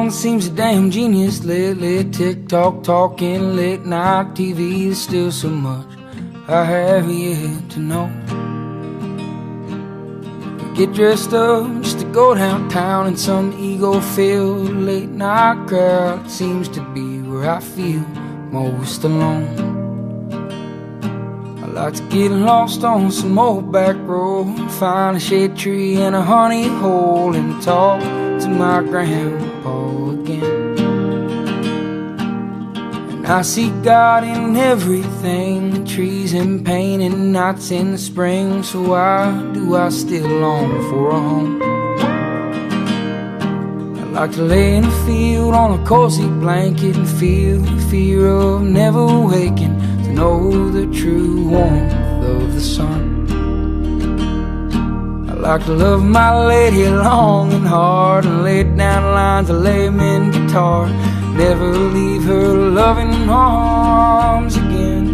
song seems a damn genius lately. TikTok talking, late night TV. There's still so much I have yet to know. Get dressed up just to go downtown in some ego-filled late night crowd. It seems to be where I feel most alone. I like to get lost on some old back road, find a shade tree and a honey hole, and talk to my grandpa again. And I see God in everything, the trees in pain and nights in the spring. So why do I still long for a home? I like to lay in a field on a cozy blanket and feel the fear of never waking, to know the true warmth of the sun. I like to love my lady long and hard, and lay down lines of layman guitar, never leave her loving arms again.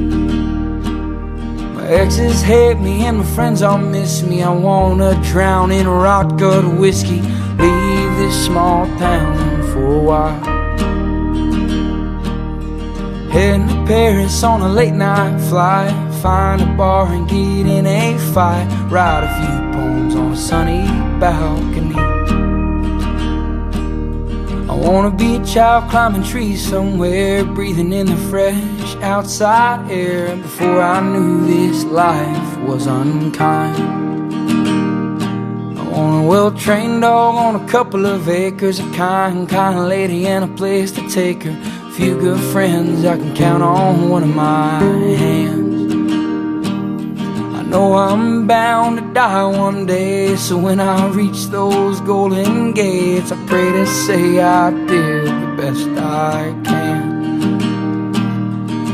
My exes hate me and my friends all miss me. I wanna drown in rot gut whiskey, leave this small town for a while. Heading to Paris on a late night flight, find a bar and get in a fight, write a few poems on a sunny balcony. I wanna be a child climbing trees somewhere, breathing in the fresh outside air, before I knew this life was unkind. I want a well-trained dog on a couple of acres, a kind lady and a place to take her, a few good friends I can count on one of my hands. I know I'm bound to die one day, so when I reach those golden gates, I pray to say I did the best I can.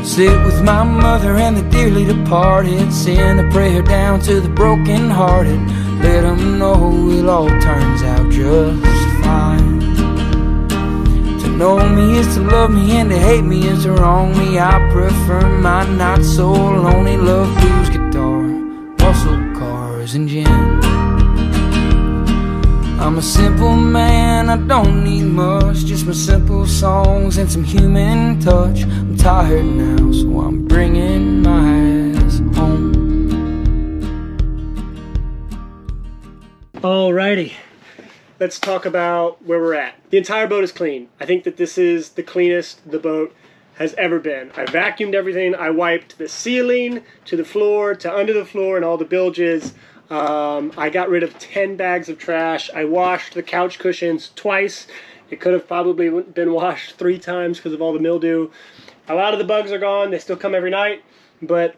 Sit with my mother and the dearly departed, send a prayer down to the broken hearted, let them know it all turns out just fine. To know me is to love me, and to hate me is to wrong me. I prefer my not so lonely love, blues, guitar, muscle cars and gin. I'm a simple man, I don't need much, just my simple songs and some human touch. I'm tired now, so I'm bringing my ass home. Alrighty, let's talk about where we're at. The entire boat is clean. I think that this is the cleanest the boat has ever been. I vacuumed everything. I wiped the ceiling to the floor to under the floor and all the bilges. I got rid of 10 bags of trash. I washed the couch cushions twice. It could have probably been washed 3 times because of all the mildew. A lot of the bugs are gone. They still come every night, but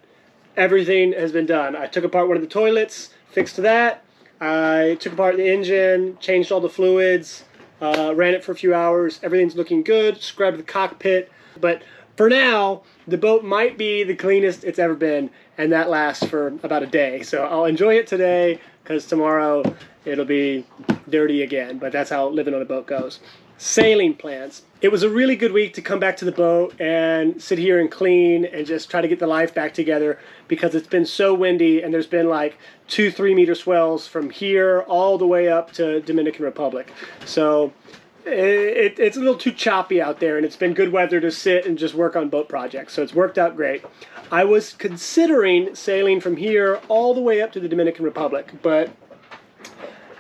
everything has been done. I took apart one of the toilets, fixed that. I took apart the engine, changed all the fluids, ran it for a few hours. Everything's looking good. Scrubbed the cockpit. But for now, the boat might be the cleanest it's ever been, and that lasts for about a day. So I'll enjoy it today, because tomorrow it'll be dirty again. But that's how living on a boat goes. Sailing plans. It was a really good week to come back to the boat and sit here and clean and just try to get the life back together, because it's been so windy and there's been like 2-3 meter swells from here all the way up to Dominican Republic. So it's a little too choppy out there, and it's been good weather to sit and just work on boat projects, so it's worked out great. I was considering sailing from here all the way up to the Dominican Republic, but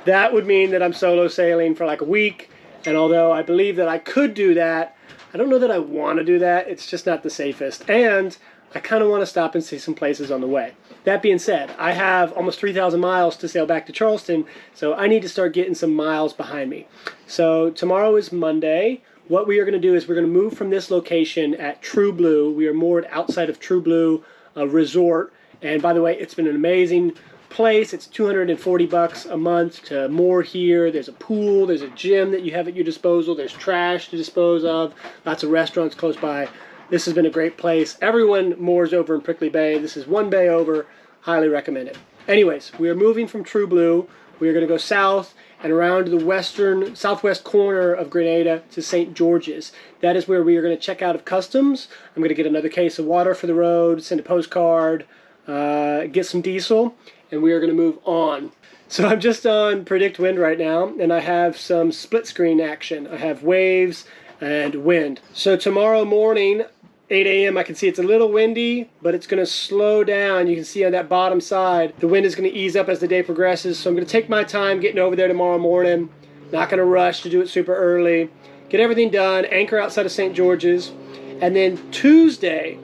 that would mean that I'm solo sailing for like a week, and although I believe that I could do that, I don't know that I want to do that. It's just not the safest, and I kind of want to stop and see some places on the way. That being said, I have almost 3,000 miles to sail back to Charleston, so I need to start getting some miles behind me. So tomorrow is Monday. What we are going to do is we're going to move from this location at True Blue. We are moored outside of True Blue Resort, and by the way, it's been an amazing place. It's $240 a month to moor here. There's a pool, there's a gym that you have at your disposal, there's trash to dispose of, lots of restaurants close by. This has been a great place. Everyone moors over in Prickly Bay. This is one bay over. Highly recommend it. Anyways, we are moving from True Blue. We are going to go south and around to the southwest corner of Grenada to St. George's. That is where we are going to check out of customs. I'm going to get another case of water for the road, send a postcard, get some diesel, and we are going to move on. So I'm just on predict wind right now, and I have some split screen action. I have waves and wind. So tomorrow morning, 8 a.m. I can see it's a little windy, but it's going to slow down. You can see on that bottom side, the wind is going to ease up as the day progresses. So I'm going to take my time getting over there tomorrow morning. Not going to rush to do it super early. Get everything done, anchor outside of St. George's. And then Tuesday,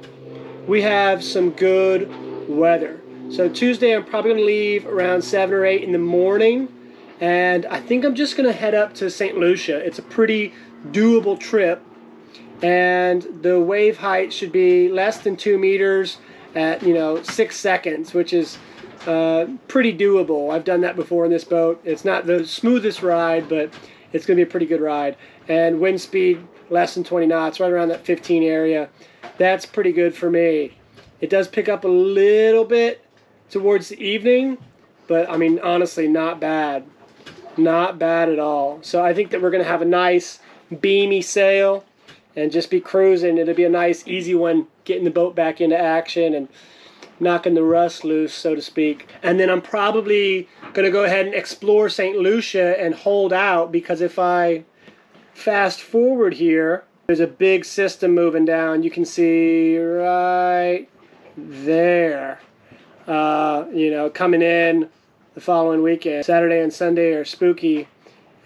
we have some good weather. So Tuesday, I'm probably going to leave around 7 or 8 in the morning. And I think I'm just going to head up to St. Lucia. It's a pretty doable trip. And the wave height should be less than 2 meters at 6 seconds, which is pretty doable. I've done that before in this boat. It's not the smoothest ride, but it's going to be a pretty good ride. And wind speed less than 20 knots, right around that 15 area. That's pretty good for me. It does pick up a little bit towards the evening, but I mean, honestly, not bad. Not bad at all. So I think that we're going to have a nice beamy sail and just be cruising. It'll be a nice, easy one, getting the boat back into action and knocking the rust loose, so to speak. And then I'm probably going to go ahead and explore St. Lucia and hold out, because if I fast forward here, there's a big system moving down. You can see right there, coming in the following weekend. Saturday and Sunday are spooky,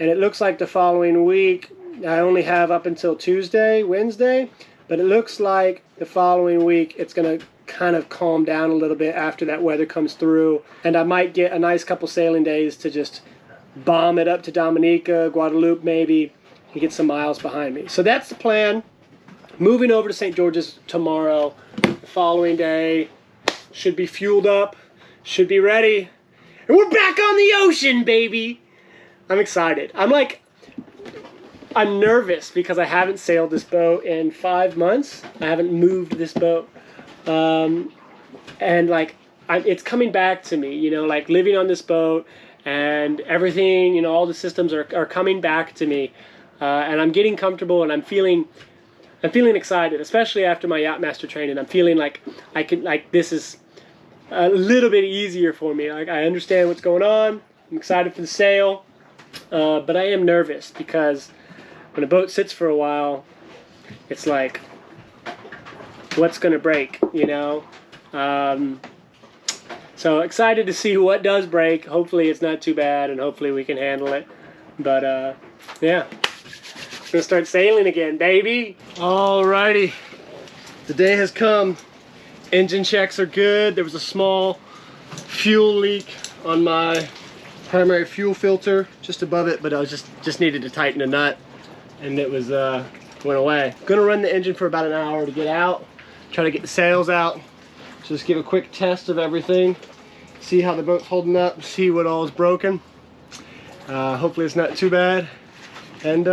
and it looks like the following week, I only have up until Wednesday, but it looks like the following week it's going to kind of calm down a little bit after that weather comes through, and I might get a nice couple sailing days to just bomb it up to Dominica, Guadalupe maybe, and get some miles behind me. So that's the plan. Moving over to St. George's tomorrow. The following day should be fueled up, should be ready, and we're back on the ocean, baby. I'm excited. I'm nervous because I haven't sailed this boat in 5 months. I haven't moved this boat. And it's coming back to me, living on this boat and everything, all the systems are coming back to me. And I'm getting comfortable, and I'm feeling excited, especially after my Yacht Master training. I'm feeling like this is a little bit easier for me. I understand what's going on. I'm excited for the sail. But I am nervous because when a boat sits for a while, it's like, what's going to break, So excited to see what does break. Hopefully it's not too bad, and hopefully we can handle it. But yeah, I'm going to start sailing again, baby. Alrighty, the day has come. Engine checks are good. There was a small fuel leak on my primary fuel filter just above it, but I was just needed to tighten a nut, and it was went away. Gonna run the engine for about an hour to get out, try to get the sails out, just give a quick test of everything, see how the boat's holding up, see what all is broken. Hopefully it's not too bad, and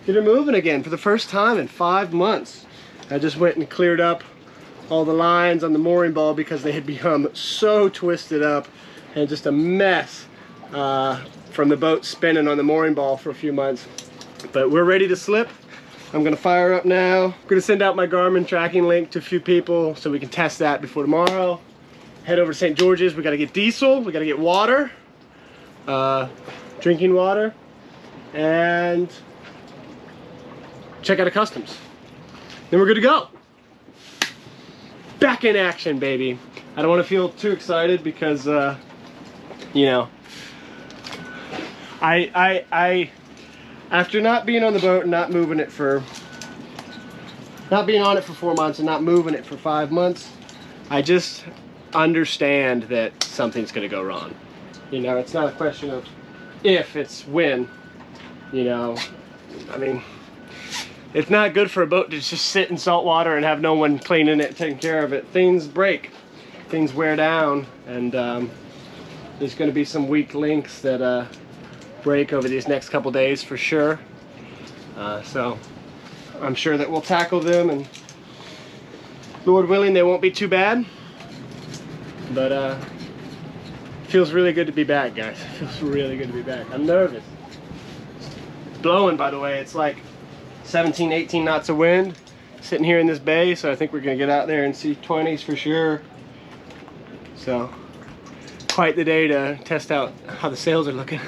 get her moving again for the first time in 5 months. I just went and cleared up all the lines on the mooring ball because they had become so twisted up and just a mess from the boat spinning on the mooring ball for a few months. But we're ready to slip. I'm gonna fire up now. I'm gonna send out my Garmin tracking link to a few people so we can test that before tomorrow. Head over to St. George's. We gotta get diesel, we gotta get water, drinking water, and check out a customs. Then we're good to go. Back in action, baby. I don't want to feel too excited because, after not being on the boat and not being on it for 4 months and not moving it for 5 months, I just understand that something's going to go wrong. It's not a question of if, it's when. I mean, it's not good for a boat to just sit in salt water and have no one cleaning it, taking care of it. Things break, things wear down, and there's going to be some weak links that break over these next couple days for sure. So I'm sure that we'll tackle them, and Lord willing, they won't be too bad. But feels really good to be back, guys. It feels really good to be back. I'm nervous. It's blowing, by the way. It's like 17, 18 knots of wind sitting here in this bay, so I think we're gonna get out there and see 20s for sure. So quite the day to test out how the sails are looking.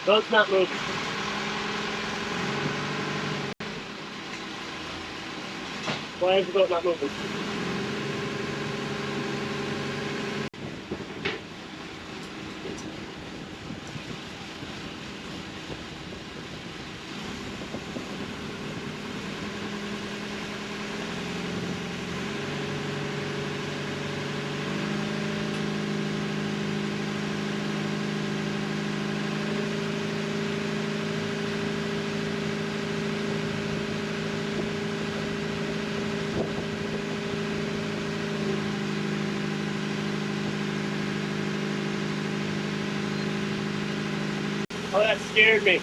Boat's not moving. Why is the boat not moving? Oh, that scared me.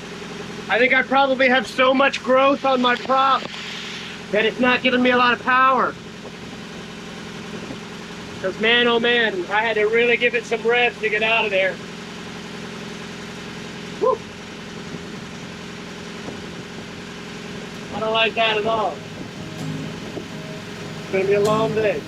I think I probably have so much growth on my prop that it's not giving me a lot of power. Because man, oh man, I had to really give it some revs to get out of there. Woo. I don't like that at all. It's gonna be a long day.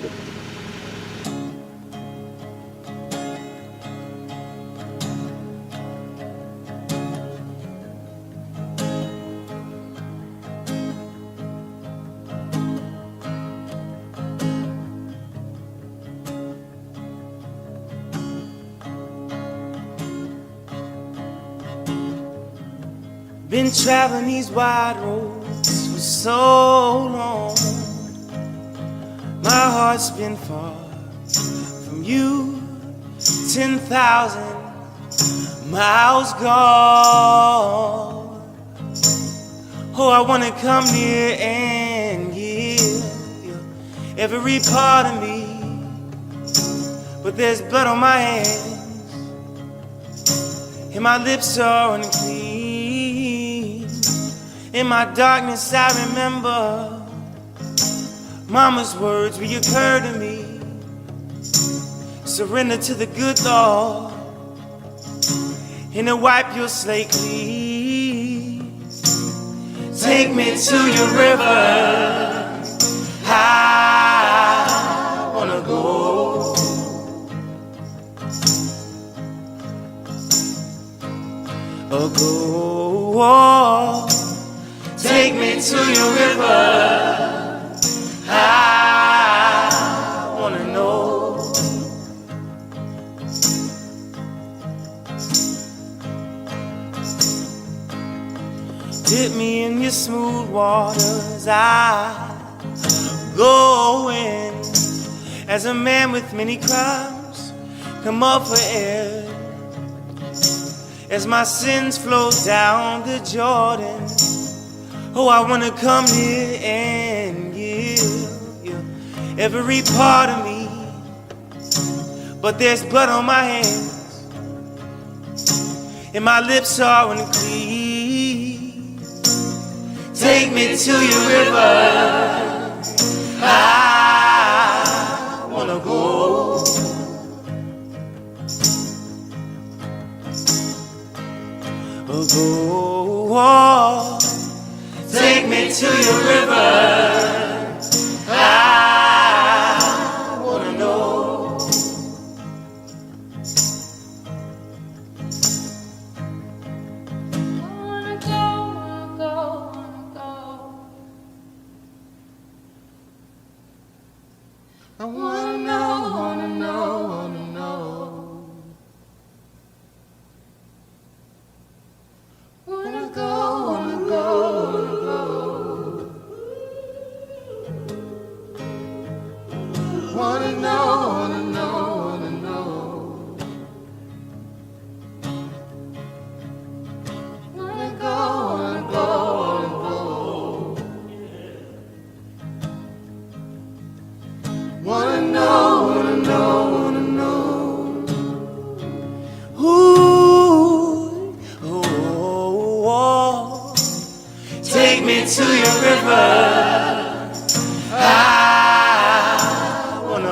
Been traveling these wide roads for so long. My heart's been far from you, 10,000 miles gone. Oh, I wanna come near and give you every part of me, but there's blood on my hands and my lips are unclean. In my darkness I remember Mama's words reoccur to me. Surrender to the good Lord and to wipe your slate clean. Take me to your river, I wanna go. Oh, go. Take me to your river, I wanna know. Dip me in your smooth waters, I go in. As a man with many crimes, come up for air. As my sins flow down the Jordan, oh, I wanna come here and give you every part of me, but there's blood on my hands and my lips are unclean. Take me to your river, I wanna go. Oh, go. Take me to your river, I wanna know.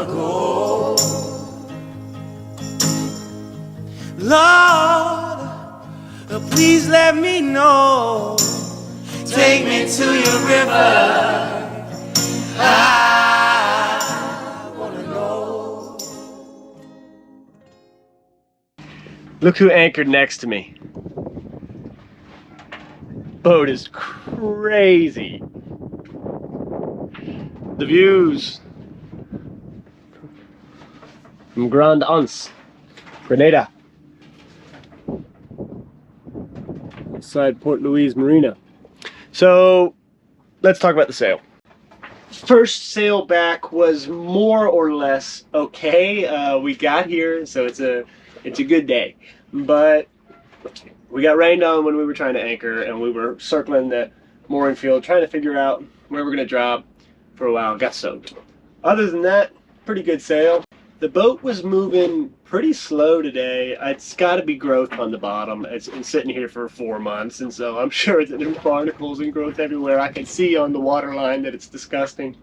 go. Lord, please let me know. Take me to your river. I wanna know. Look who anchored next to me. Boat is crazy. The views from Grand Anse, Grenada, outside Port Louis Marina. So let's talk about the sail. First sail back was more or less okay. We got here, so it's a good day, but we got rained on when we were trying to anchor, and we were circling the mooring field trying to figure out where we're gonna drop for a while. Got soaked. Other than that, pretty good sail. The boat was moving pretty slow today. It's got to be growth on the bottom. It's been sitting here for 4 months, and so I'm sure that there's barnacles and growth everywhere. I can see on the water line that it's disgusting.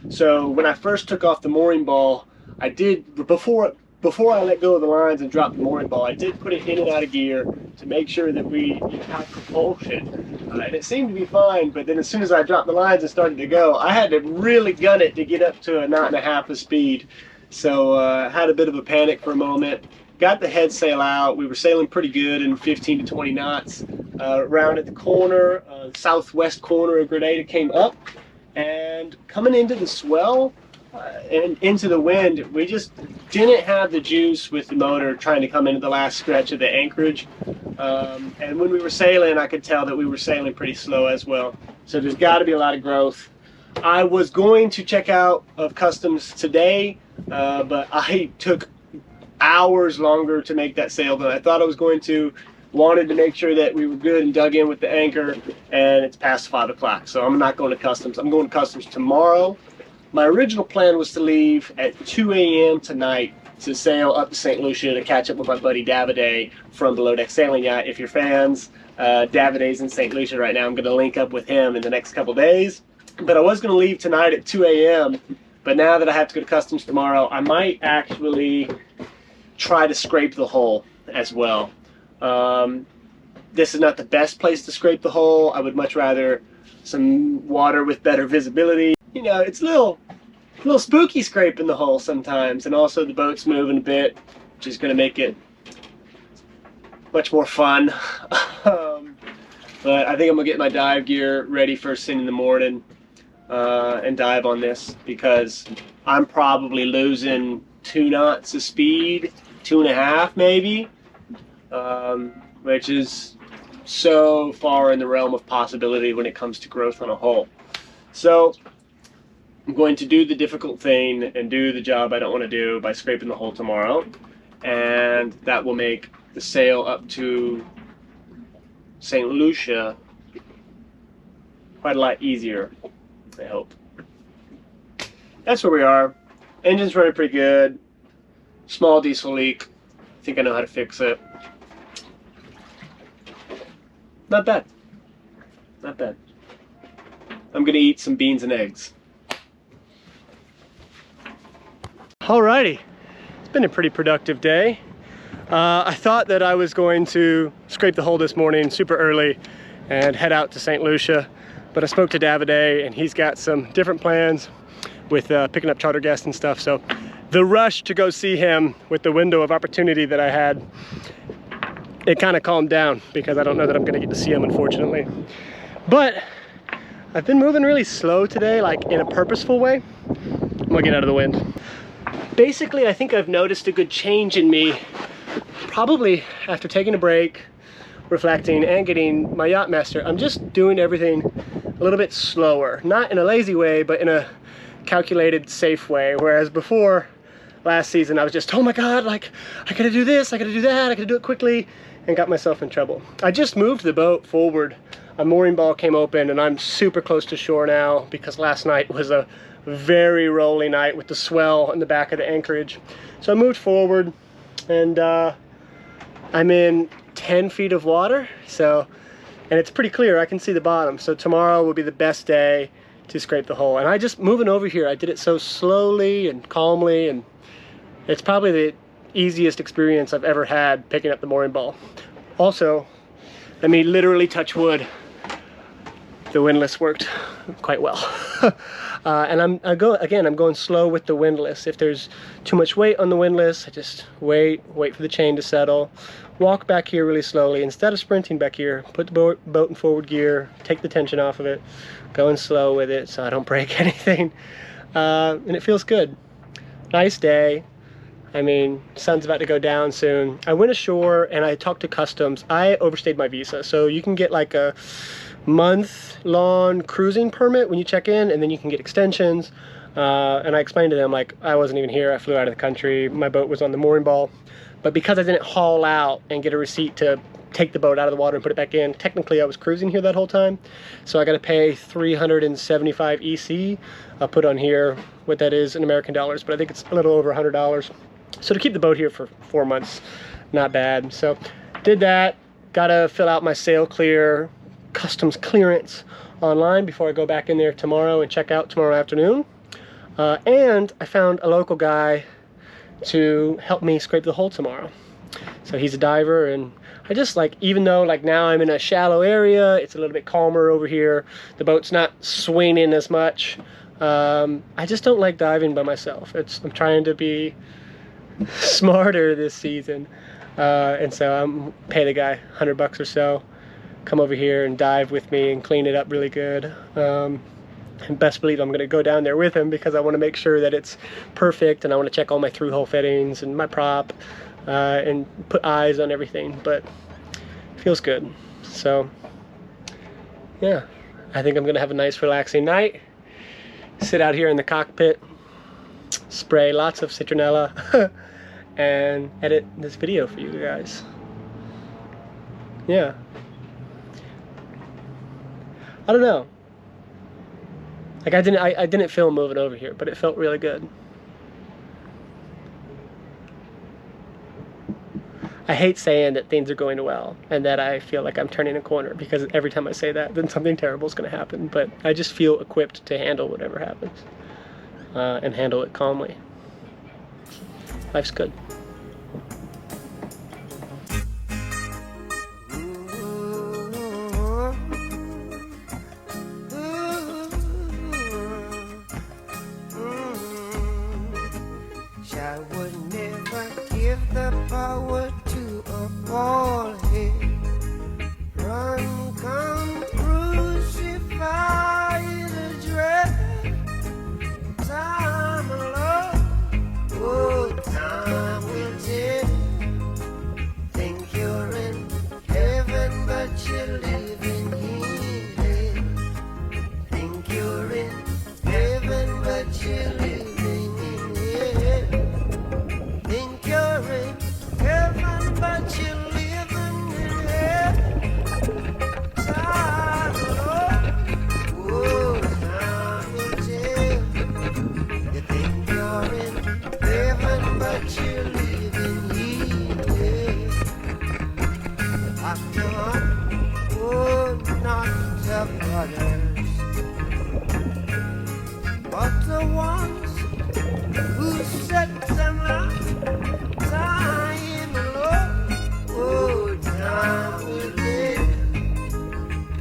So when I first took off the mooring ball, I did, before I let go of the lines and dropped the mooring ball, I did put it in and out of gear to make sure that we had propulsion. And it seemed to be fine, but then as soon as I dropped the lines and started to go, I had to really gun it to get up to a knot and a half of speed. So I had a bit of a panic for a moment. Got the head sail out. We were sailing pretty good in 15 to 20 knots. Round at the corner, southwest corner of Grenada came up, and coming into the swell and into the wind, we just didn't have the juice with the motor trying to come into the last stretch of the Anchorage. And when we were sailing, I could tell that we were sailing pretty slow as well. So there's got to be a lot of growth. I was going to check out of customs today, but I took hours longer to make that sail than I thought I was going to. Wanted to make sure that we were good and dug in with the anchor, and it's past 5 o'clock, so I'm not going to customs. I'm going to customs tomorrow. My original plan was to leave at 2 a.m. tonight to sail up to St. Lucia to catch up with my buddy Davide from Below Deck Sailing Yacht. If you're fans, Davide's in St. Lucia right now. I'm going to link up with him in the next couple days. But I was going to leave tonight at 2 a.m., but now that I have to go to customs tomorrow, I might actually try to scrape the hull as well. This is not the best place to scrape the hull. I would much rather some water with better visibility. You know, it's a little spooky scraping the hull sometimes, and also the boat's moving a bit, which is going to make it much more fun. But I think I'm going to get my dive gear ready first thing in the morning and dive on this, because I'm probably losing 2 knots of speed, 2.5 maybe, which is so far in the realm of possibility when it comes to growth on a hull. So I'm going to do the difficult thing and do the job I don't want to do by scraping the hull tomorrow, and that will make the sail up to St. Lucia quite a lot easier, I hope. That's where we are. Engine's running pretty good. Small diesel leak. I think I know how to fix it. Not bad. Not bad. I'm gonna eat some beans and eggs. Alrighty. It's been a pretty productive day. I thought that I was going to scrape the hull this morning super early and head out to St. Lucia, but I spoke to Davide and he's got some different plans with picking up charter guests and stuff. So the rush to go see him with the window of opportunity that I had, it kind of calmed down, because I don't know that I'm going to get to see him, unfortunately. But I've been moving really slow today, like in a purposeful way. I'm going to get out of the wind. Basically, I think I've noticed a good change in me, probably after taking a break, reflecting, and getting my yacht master. I'm just doing everything a little bit slower. Not in a lazy way, but in a calculated, safe way. Whereas before, last season, I was just, oh my God, like, I gotta do this, I gotta do that, I gotta do it quickly, and got myself in trouble. I just moved the boat forward. A mooring ball came open, and I'm super close to shore now, because last night was a very rolly night with the swell in the back of the Anchorage. So I moved forward, and I'm in 10 feet of water, so, and it's pretty clear. I can see the bottom. So tomorrow will be the best day to scrape the hull. And I just, moving over here, I did it so slowly and calmly, and it's probably the easiest experience I've ever had picking up the mooring ball. Also, let me literally touch wood. The windlass worked quite well. And I'm going slow with the windlass. If there's too much weight on the windlass, I just wait for the chain to settle, walk back here really slowly. Instead of sprinting back here, put the boat in forward gear, take the tension off of it, going slow with it so I don't break anything. And it feels good. Nice day. I mean, sun's about to go down soon. I went ashore and I talked to customs. I overstayed my visa, so you can get like a month-long cruising permit when you check in, and then you can get extensions. And I explained to them, like, I wasn't even here. I flew out of the country. My boat was on the mooring ball. But because I didn't haul out and get a receipt to take the boat out of the water and put it back in, technically I was cruising here that whole time. So I got to pay 375 EC. I'll put on here what that is in American dollars, but I think it's a little over $100. So to keep the boat here for 4 months, not bad. So did that. Got to fill out my sail clear customs clearance online before I go back in there tomorrow and check out tomorrow afternoon. And I found a local guy to help me scrape the hull tomorrow. So he's a diver, and I just like, even though like now I'm in a shallow area, it's a little bit calmer over here, the boat's not swinging as much. I just don't like diving by myself. I'm trying to be smarter this season, and so I'm pay the guy $100 or so, come over here and dive with me and clean it up really good. And best believe I'm going to go down there with him because I want to make sure that it's perfect, and I want to check all my through-hole fittings and my prop, and put eyes on everything. But it feels good. So yeah, I think I'm going to have a nice relaxing night, sit out here in the cockpit, spray lots of citronella, and edit this video for you guys. Yeah, I don't know. Like I didn't film moving over here, but it felt really good. I hate saying that things are going well and that I feel like I'm turning a corner, because every time I say that, then something terrible is going to happen. But I just feel equipped to handle whatever happens, and handle it calmly. Life's good. I would never give the power to a bald head. Run, come, crucify the dread. Time alone, oh, time will tell. Think you're in heaven, but you're living here. Think you're in heaven, but you're living here. But you're living in hell. Time alone, oh, time will tell. You think you're in heaven, but you're living here. After all, oh, not the brothers, but the ones who set them up. Time alone, oh, time will tell.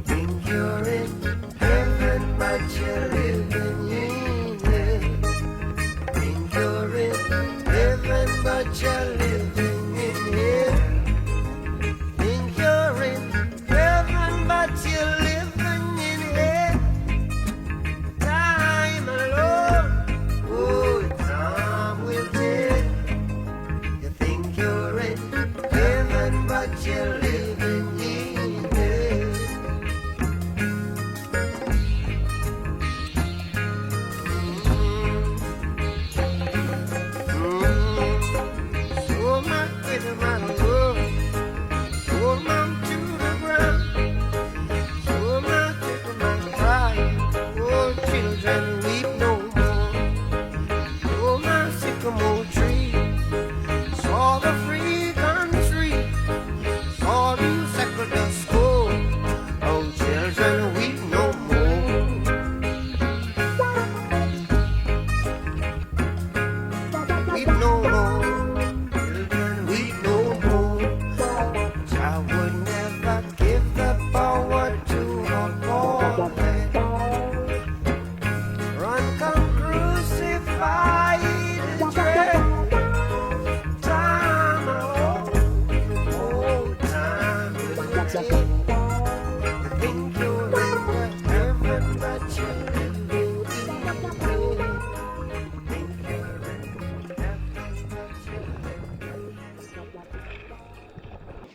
Think you're in heaven, but you're living in hell. Think you're in heaven, but you're living in hell. Think you're in heaven, but you're living in hell.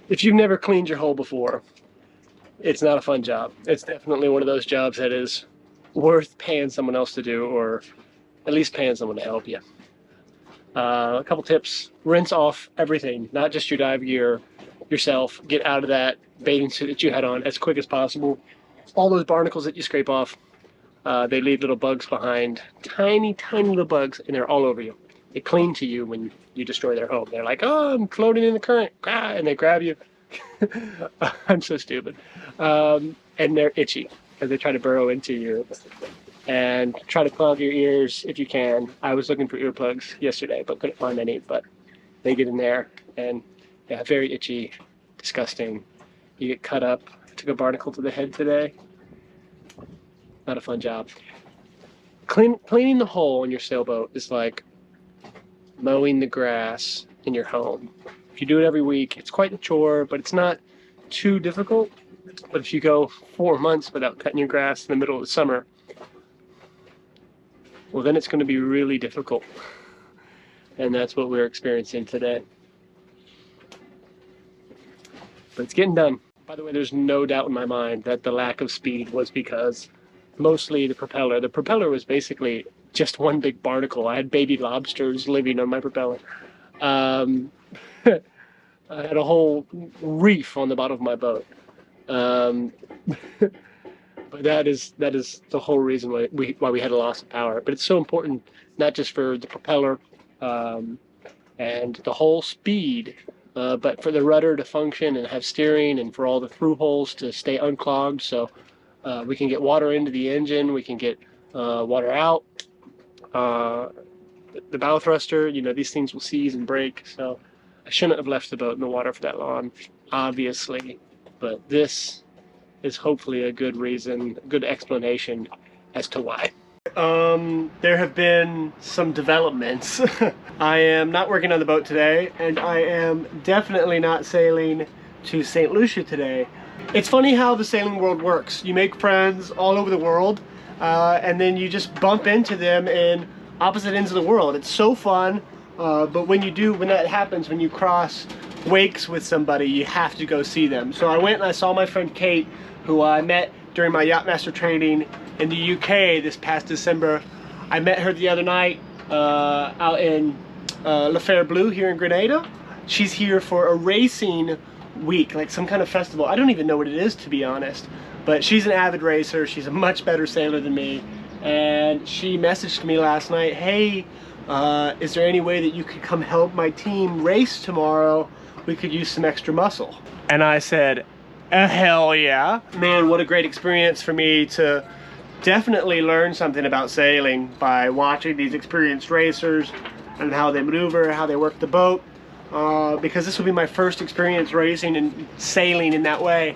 If you've never cleaned your hull before, it's not a fun job. It's definitely one of those jobs that is worth paying someone else to do, or at least paying someone to help you. A couple tips: rinse off everything, not just your dive gear, yourself. Get out of that bathing suit that you had on as quick as possible. All those barnacles that you scrape off, they leave little bugs behind, tiny little bugs, and they're all over you. They cling to you when you destroy their home. They're like, oh, I'm floating in the current, and they grab you. I'm so stupid. And they're itchy because they try to burrow into you and try to clog your ears if you can. I was looking for earplugs yesterday, but couldn't find any. But they get in there, and yeah, very itchy, disgusting. You get cut up. I took a barnacle to the head today. Not a fun job. Cleaning the hull in your sailboat is like mowing the grass in your home. If you do it every week, it's quite a chore, but it's not too difficult. But if you go 4 months without cutting your grass in the middle of the summer, well, then it's going to be really difficult. And that's what we're experiencing today. But it's getting done. By the way, there's no doubt in my mind that the lack of speed was because mostly the propeller. The propeller was basically just one big barnacle. I had baby lobsters living on my propeller. I had a whole reef on the bottom of my boat. But that is the whole reason why we had a loss of power. But it's so important, not just for the propeller and the whole speed, but for the rudder to function and have steering, and for all the through holes to stay unclogged, so we can get water into the engine, we can get water out. The bow thruster, you know, these things will seize and break, so I shouldn't have left the boat in the water for that long, obviously, but this is hopefully a good reason, a good explanation as to why. There have been some developments. I am not working on the boat today, and I am definitely not sailing to St. Lucia today. It's funny how the sailing world works. You make friends all over the world, and then you just bump into them in opposite ends of the world. It's so fun, but when that happens, when you cross wakes with somebody, you have to go see them. So I went and I saw my friend Kate, who I met during my Yachtmaster training in the UK this past December. I met her the other night out in La Faire Bleu here in Grenada. She's here for a racing week, like some kind of festival. I don't even know what it is, to be honest, but she's an avid racer. She's a much better sailor than me, and she messaged me last night, hey, is there any way that you could come help my team race tomorrow? We could use some extra muscle. And I said, hell yeah. Man, what a great experience for me to definitely learn something about sailing by watching these experienced racers and how they maneuver, how they work the boat, because this will be my first experience racing and sailing in that way.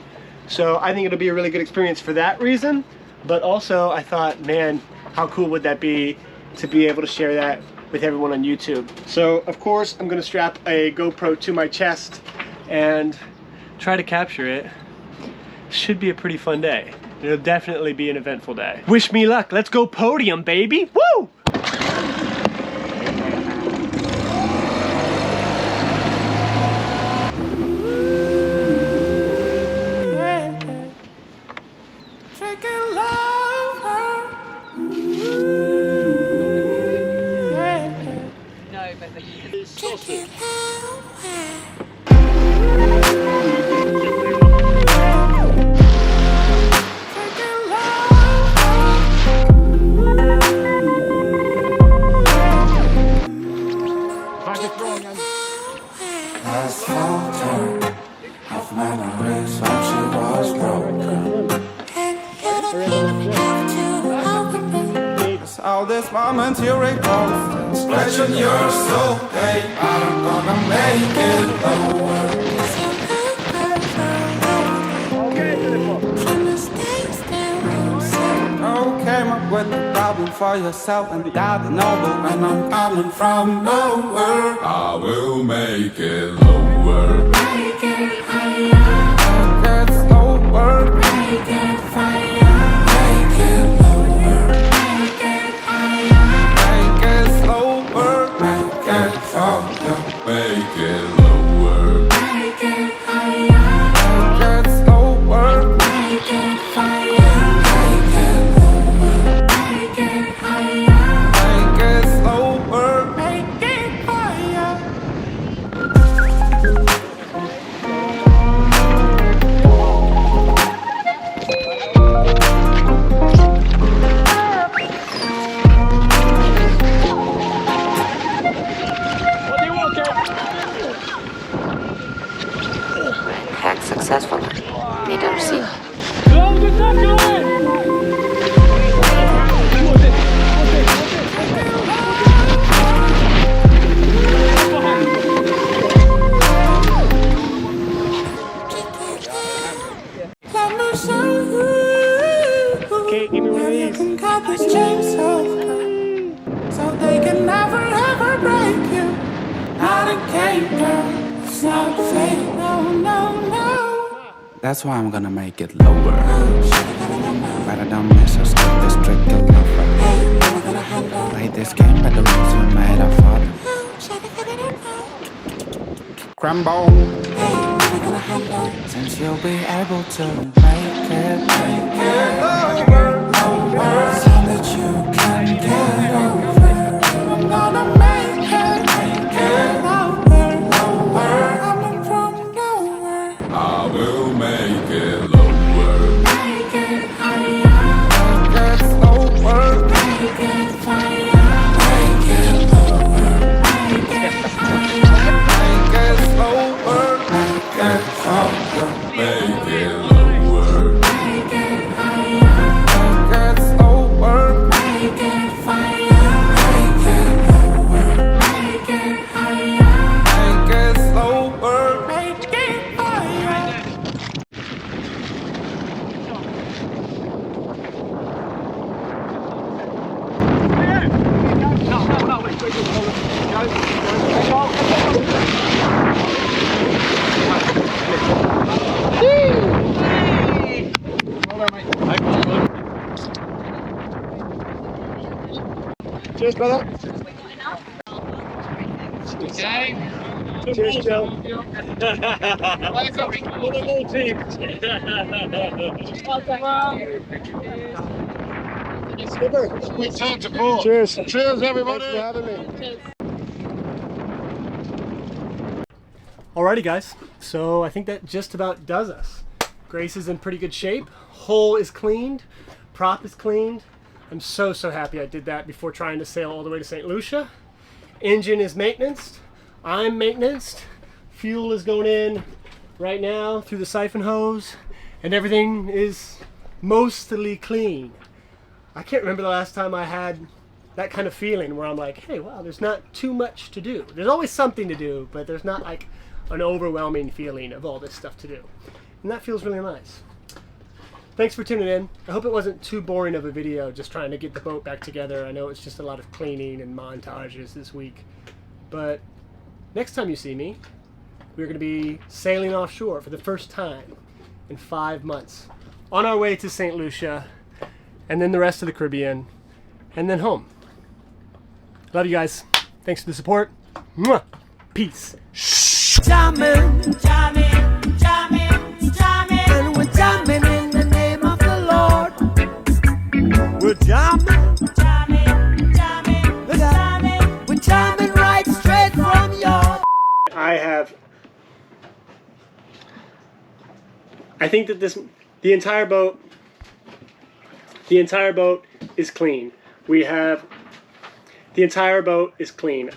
So I think it'll be a really good experience for that reason, but also I thought, man, how cool would that be to be able to share that with everyone on YouTube. So of course I'm gonna strap a GoPro to my chest and try to capture it. Should be a pretty fun day. It'll definitely be an eventful day. Wish me luck. Let's go podium, baby. Woo! All this momentary growth, stretching your soul, hey, I'm gonna make it lower. Okay, with the problem for yourself and die the noble, and I'm coming from nowhere. I will make it lower. Make it higher. Make it slower. Make it fire. Make it lower. Make it higher. Make it slower. Make it faster. Make it lower. Make it higher. it's not fake, no, no, no. That's why I'm gonna make it lower. But I don't miss us, keep this trick to lover. Play this game by the rules we made our father. Crumble. Since you'll be able to make it over, so that you can get over. I'm gonna make it over. Coming from nowhere. I will make it lower. Make it higher. Make it slower. Make it fire. Make it lower. Make it higher. Make it slower. Make it faster. Make it lower. Make it higher. Make it slower. Make it fire. Make it lower. Make it higher. Make it slower. Make it higher. Cheers, brother. Cheers, Joe. Sweet time to pull. Cheers. Cheers, everybody. Thanks for having me. Alrighty, guys. So I think that just about does us. Grace is in pretty good shape. Hull is cleaned. Prop is cleaned. I'm so happy I did that before trying to sail all the way to St. Lucia. Engine is maintenanced. I'm maintenanced. Fuel is going in right now through the siphon hose. And everything is mostly clean. I can't remember the last time I had that kind of feeling where I'm like, hey, wow, there's not too much to do. There's always something to do, but there's not like an overwhelming feeling of all this stuff to do. And that feels really nice. Thanks for tuning in. I hope it wasn't too boring of a video just trying to get the boat back together. I know it's just a lot of cleaning and montages this week. But next time you see me, we're going to be sailing offshore for the first time in 5 months. On our way to St. Lucia, and then the rest of the Caribbean, and then home. Love you guys. Thanks for the support. Mwah. Peace. Jamming, jamming, jamming, jamming. And we're jamming in the name of the Lord. We're jamming, jamming, jamming, we're jamming. We're jamming right straight from your. I think that the entire boat is clean. The entire boat is clean.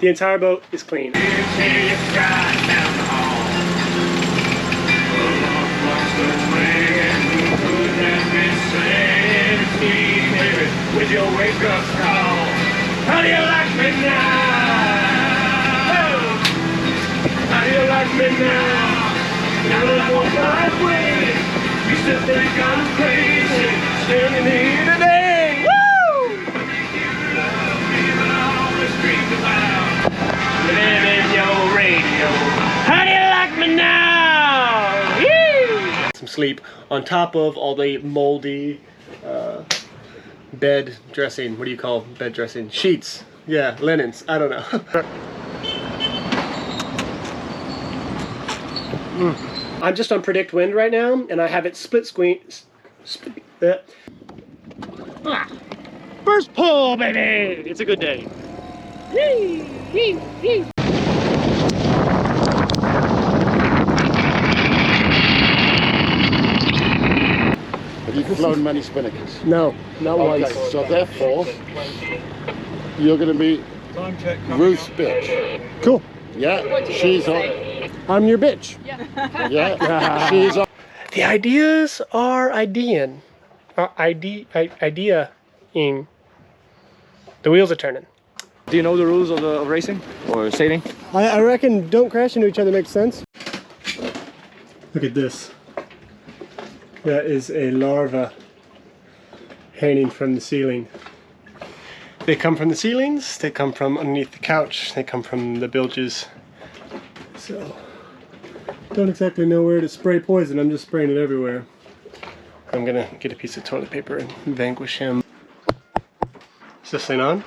The entire boat is clean. With your wake up call, how do you like me now? How do you like me now? Now that I'm on my way, you still think I'm crazy, standing here today. Woo! You love me, but I always dream about living your radio. How do you like me now? Woo! Some sleep on top of all the moldy bed dressing. What do you call bed dressing? Sheets. Yeah, linens. I don't know. I'm just on predict wind right now, and I have it split screen. First pull, baby! It's a good day. Have you flown many spinnakers? No, not Okay, once. so therefore, you're going to be Ruth's bitch. Cool. Yeah, she's on. I'm your bitch. Yeah, she's on. The ideas are ideaing. Ideaing. The wheels are turning. Do you know the rules of racing or sailing? I reckon don't crash into each other makes sense. Look at this. That is a larva hanging from the ceiling. They come from the ceilings, they come from underneath the couch, they come from the bilges So, don't exactly know where to spray poison. I'm just spraying it everywhere. I'm gonna get a piece of toilet paper and vanquish him. Is this thing on?